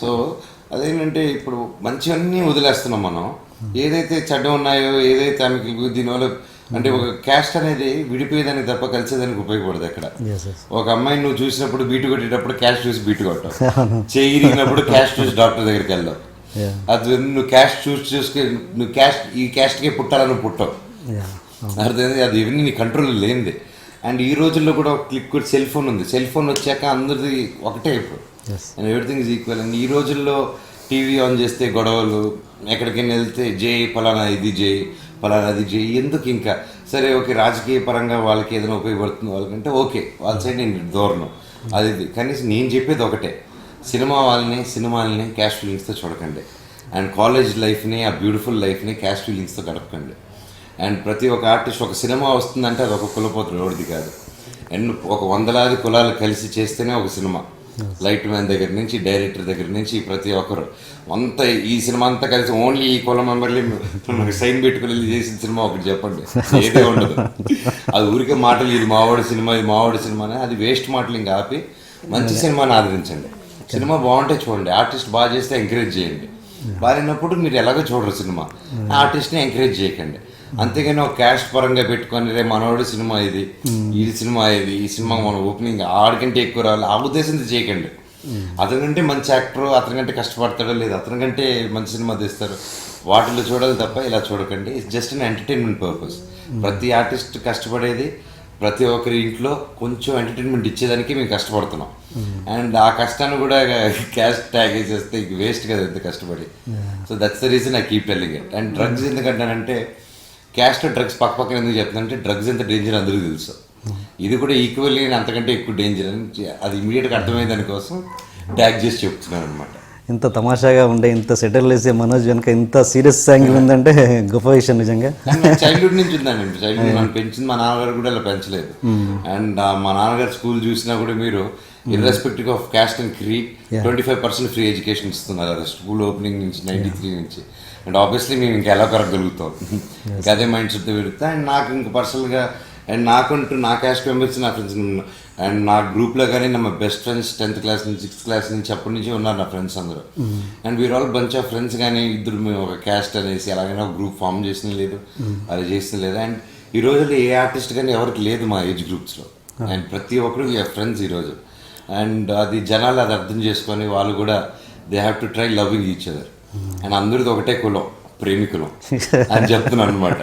So అదేంటంటే ఇప్పుడు మంచివన్నీ వదిలేస్తున్నాం మనం. ఏదైతే చెడ్డ ఉన్నాయో, ఏదైతే ఆమెకి దీనివల్ల అంటే ఒక క్యాస్ట్ అనేది విడిపోయేదానికి తప్ప కలిసేదానికి ఉపయోగపడదు ఎక్కడ. ఒక అమ్మాయిని నువ్వు చూసినప్పుడు బీటు కొట్టేటప్పుడు క్యాస్ట్ చూసి బీటు కొట్టావు, చేయిరిగినప్పుడు క్యాస్ట్ చూసి డాక్టర్ దగ్గరికి వెళ్ళావు. అది నువ్వు క్యాస్ట్ చూసుకి నువ్వు ఈ క్యాస్ట్కే పుట్టాలని పుట్టావు. అర్థమైంది, అది ఇవన్నీ నీ కంట్రోల్ లేనిది. అండ్ ఈ రోజుల్లో కూడా ఒక క్లిక్ కూడా సెల్ ఫోన్ ఉంది. సెల్ ఫోన్ వచ్చాక అందరిది ఒకటే ఇప్పుడు, and everything is equal. And ఈ రోజుల్లో టీవీ ఆన్ చేస్తే గొడవలు, ఎక్కడికైనా వెళ్తే జై ఫలానా ఇది జై ఫలానా అది జై. ఎందుకు ఇంకా సరే ఓకే రాజకీయ పరంగా వాళ్ళకి ఏదైనా ఉపయోగపడుతుంది వాళ్ళకంటే ఓకే, వాళ్ళ సైడ్ నేను ధోరణం అది కనీసం నేను చెప్పేది ఒకటే, సినిమాలని క్యాస్ట్ ఫీలింగ్స్తో చూడకండి. అండ్ కాలేజ్ లైఫ్ని, ఆ బ్యూటిఫుల్ లైఫ్ని క్యాస్ట్ ఫీలింగ్స్తో గడపకండి. అండ్ ప్రతి ఒక్క ఆర్టిస్ట్ ఒక సినిమా వస్తుందంటే అది ఒక కులపోతులు ఎవరిది కాదు. అండ్ ఒక 100 కులాలు కలిసి చేస్తేనే ఒక సినిమా. లైట్ మ్యాన్ దగ్గర నుంచి డైరెక్టర్ దగ్గర నుంచి ప్రతి ఒక్కరు అంతా ఈ సినిమా అంతా కలిసి ఓన్లీ ఈ కుల మెంబర్లీ సైన్ పెట్టుకుని చేసిన సినిమా ఒకటి చెప్పండి, ఏదే ఉండదు. అది ఊరికే మాటలు ఇది మావాడి సినిమా అని అది వేస్ట్ మాటలు ఇంకా ఆపి మంచి సినిమాని ఆదరించండి. సినిమా బాగుంటే చూడండి, ఆర్టిస్ట్ బాగా చేస్తే ఎంకరేజ్ చేయండి. బాగాలేనప్పుడు మీరు ఎలాగో చూడరు సినిమా, ఆర్టిస్ట్ని ఎంకరేజ్ చేయకండి. అంతేగాని ఒక క్యాస్ట్ పరంగా పెట్టుకొని రే మనవాడి సినిమా ఇది, ఈ సినిమా మన ఓపెనింగ్ ఆడికంటే ఎక్కువ రావాలి ఆ ఉద్దేశంతో చేయకండి. అతనికంటే మంచి యాక్టర్, అతనికంటే కష్టపడతాడో లేదు, అతనికంటే మంచి సినిమా తీస్తారు, వాటిల్లో చూడాలి తప్ప ఇలా చూడకండి. It's just an entertainment purpose. ప్రతి ఆర్టిస్ట్ కష్టపడేది ప్రతి ఒక్కరి ఇంట్లో కొంచెం ఎంటర్టైన్మెంట్ ఇచ్చేదానికి మేము కష్టపడుతున్నాం. అండ్ ఆ కష్టాన్ని కూడా క్యాస్ట్ ట్యాగ్ చేస్తే వేస్ట్ కదా ఎంత కష్టపడి. So that's the reason I keep telling it. And drugs ఎందుకంటానంటే క్యాస్ట్ డ్రగ్స్ పక్కన ఎందుకు చెప్తానంటే డ్రగ్స్ ఎంత డేంజర్ అందరికీ తెలుసు, ఇది కూడా ఈక్వల్లీ అంతకంటే ఎక్కువ డేంజర్ అని అది ఇమీడియట్గా అర్థమయ్యే దానికోసం ట్యాగ్ చేసి చెప్తున్నాను అనమాట. ఇంత తమాషాగా ఉండే, ఇంత సెటిల్ చేసే మనోజ్ వెనక ఇంత సీరియస్ యాంగిల్ ఉందంటే గొప్ప విషయం నిజంగా. చైల్డ్హుడ్ నుంచి ఉందానండి, చైల్డ్హుడ్ నన్ను పెంచింది మా నాన్నగారు కూడా ఇలా పెంచలేదు. అండ్ మా నాన్నగారు స్కూల్ చూసినా కూడా మీరు irrespective of caste and creed 25% free education ఇస్తున్నారు అది స్కూల్ ఓపెనింగ్ నుంచి 93 నుంచి. అండ్ ఆబ్వియస్లీ మేము ఇంకా ఎలా కరగలుగుతాం, ఇంకా అదే మైండ్ సెట్తో పెరుగుతా. అండ్ నాకు ఇంకా పర్సనల్గా అండ్ నాకంటూ నా క్యాస్ట్ మెంబర్స్ నా ఫ్రెండ్స్ అండ్ నా గ్రూప్లో కానీ నా బెస్ట్ ఫ్రెండ్స్ 10th క్లాస్ నుంచి 6th క్లాస్ నుంచి అప్పటి నుంచి ఉన్నారు నా ఫ్రెండ్స్ అందరూ. And we are all bunch of friends. కానీ ఇద్దరు మేము ఒక క్యాస్ట్ అనేసి ఎలాగైనా ఒక గ్రూప్ ఫామ్ చేసిన లేదు, అది చేసిన లేదు. అండ్ ఈ రోజుల్లో ఏ ఆర్టిస్ట్ కానీ ఎవరికి లేదు మా ఏజ్ గ్రూప్స్లో. అండ్ ప్రతి ఒక్కరు ఫ్రెండ్స్ ఈరోజు. అండ్ అది జనాలు అది అర్థం చేసుకొని వాళ్ళు కూడా they have to try loving each other. And అందరిది ఒకటే కులం, ప్రేమికులం అని చెప్తున్నాను అనమాట.